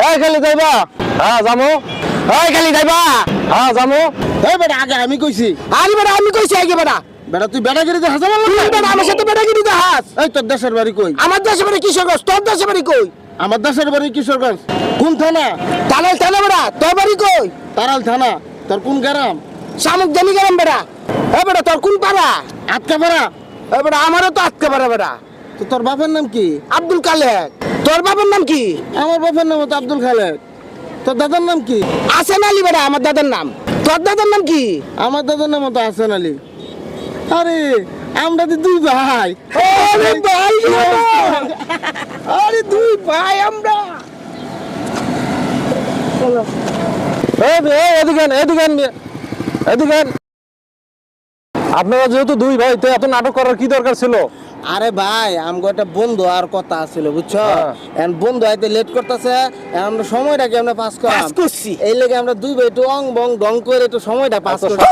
এই খালি যাইবা হ্যাঁ যামু এই খালি যাইবা হ্যাঁ যামু এই বেটা আগে আমি কইছি আরে বেটা আমি কইছি আগে বেটা বেটা তুই বেটাগিরিতে হাসা বল তুই বেটা আমার সাথে বেটাগিরি দেখাস এই তোর দেশের বাড়ি কই আমার দেশে বাড়ি কিশোরগঞ্জ তোর দেশে বাড়ি কই আমার দেশের বাড়ি কিশোরগঞ্জ কোন থানা তাহলে তাহলে বেটা তোর বাড়ি কই তারাল থানা তোর কোন গ্রাম শামুক জানি গেলাম বেটা এ বেটা তোর কোন পাড়া আটকাপাড়া এ বেটা আমারও তো আটকে পারে বেটা তো তোর বাপের নাম কি আব্দুল কালেক তোর বাবার নাম কি আমার বাপের নাম তো আব্দুল খালেক তোর দাদার নাম কি আসেন আলী বেটা আমার দাদার নাম তোর দাদার নাম কি আমার দাদার নাম তো হাসান আলী আরে আমরা তো দুই ভাই আরে ভাই রে। আরে দুই ভাই আমরা এদিকে এদিকে এদিকে আপনারা যেহেতু দুই ভাই তো এত নাটক করার কি দরকার ছিল আরে ভাই আমগো একটা বন্ধু আর কথা আছিল বুঝছো হ্যাঁ। এখন বন্ধু আইতে লেট করতেছে আমরা সময়টাকে আমরা পাস পাস করাম করছি এই লেগে আমরা দুই ভাই একটু অং বং ডং করে একটু সময়টা পাস আচ্ছা, করছি